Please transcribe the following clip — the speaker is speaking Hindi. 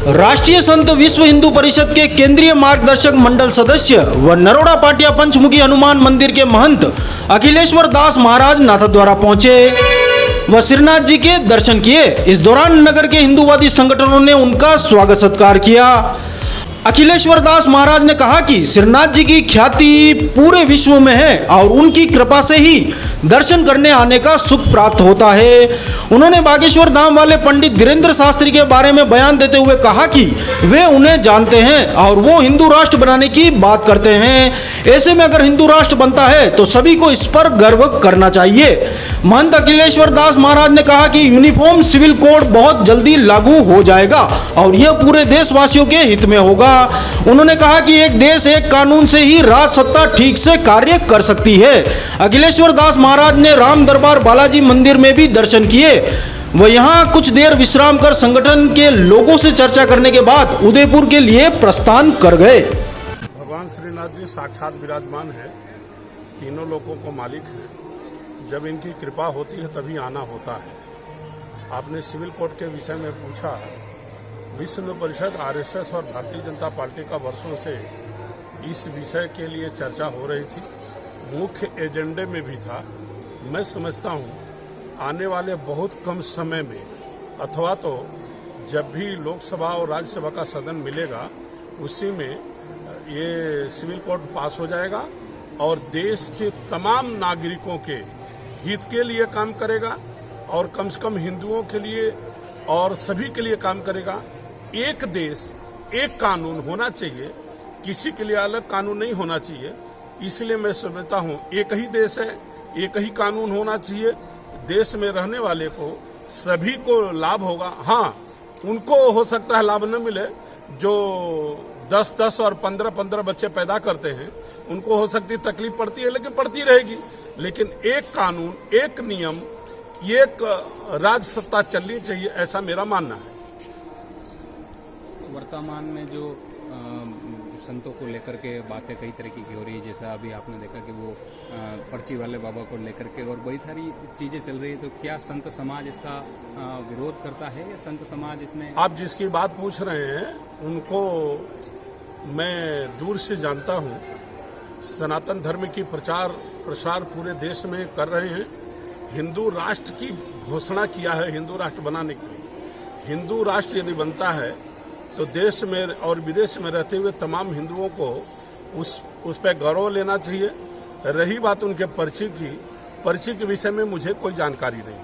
राष्ट्रीय संत विश्व हिंदू परिषद के केंद्रीय मार्गदर्शक मंडल सदस्य व नरोड़ा पाटिया पंचमुखी हनुमान मंदिर के महंत अखिलेश्वर दास महाराज नाथद्वारा पहुंचे व श्रीनाथ जी के दर्शन किए। इस दौरान नगर के हिंदूवादी संगठनों ने उनका स्वागत सत्कार किया। अखिलेश्वर दास महाराज ने कहा कि श्रीनाथ जी की ख्याति पूरे विश्व में है और उनकी कृपा से ही दर्शन करने आने का सुख प्राप्त होता है। उन्होंने बागेश्वर धाम वाले पंडित धीरेन्द्र शास्त्री के बारे में बयान देते हुए कहा कि वे उन्हें जानते हैं और वो हिंदू राष्ट्र बनाने की बात करते हैं। ऐसे में अगर हिंदू राष्ट्र बनता है तो सभी को इस पर गर्व करना चाहिए। महंत अखिलेश्वर दास महाराज ने कहा कि यूनिफॉर्म सिविल कोड बहुत जल्दी लागू हो जाएगा और यह पूरे देशवासियों के हित में होगा। उन्होंने कहा कि एक देश एक कानून से ही राज सत्ता ठीक से कार्य कर सकती है। अखिलेश्वर दास महाराज ने राम दरबार बालाजी मंदिर में भी दर्शन किए व यहाँ कुछ देर विश्राम कर संगठन के लोगों से चर्चा करने के बाद उदयपुर के लिए प्रस्थान कर गए। भगवान श्रीनाथ जी साक्षात विराजमान है, तीनों लोगों को मालिक है। जब इनकी कृपा होती है तभी आना होता है। आपने सिविल कोड के विषय में पूछा। विश्व हिंदू परिषद, आरएसएस और भारतीय जनता पार्टी का वर्षों से इस विषय के लिए चर्चा हो रही थी, मुख्य एजेंडे में भी था। मैं समझता हूँ आने वाले बहुत कम समय में अथवा तो जब भी लोकसभा और राज्यसभा का सदन मिलेगा उसी में ये सिविल कोड पास हो जाएगा और देश के तमाम नागरिकों के हित के लिए काम करेगा और कम से कम हिंदुओं के लिए और सभी के लिए काम करेगा। एक देश एक कानून होना चाहिए, किसी के लिए अलग कानून नहीं होना चाहिए। इसलिए मैं समझता हूँ एक ही देश है, एक ही कानून होना चाहिए। देश में रहने वाले को सभी को लाभ होगा। हाँ, उनको हो सकता है लाभ न मिले जो 10-10 और 15-15 बच्चे पैदा करते हैं, उनको हो सकती तकलीफ पड़ती है, लेकिन पड़ती रहेगी। लेकिन एक कानून, एक नियम, एक राज सत्ता चलनी चाहिए, ऐसा मेरा मानना है। वर्तमान में जो संतों को लेकर के बातें कई तरीके की हो रही है, जैसा अभी आपने देखा कि वो पर्ची वाले बाबा को लेकर के और बड़ी सारी चीज़ें चल रही है, तो क्या संत समाज इसका विरोध करता है या संत समाज इसमें? आप जिसकी बात पूछ रहे हैं उनको मैं दूर से जानता हूँ। सनातन धर्म की प्रसार पूरे देश में कर रहे हैं। हिंदू राष्ट्र की घोषणा किया है, हिंदू राष्ट्र बनाने की। हिंदू राष्ट्र यदि बनता है तो देश में और विदेश में रहते हुए तमाम हिंदुओं को उस पर गौरव लेना चाहिए। रही बात उनके पर्ची के विषय में मुझे कोई जानकारी नहीं है।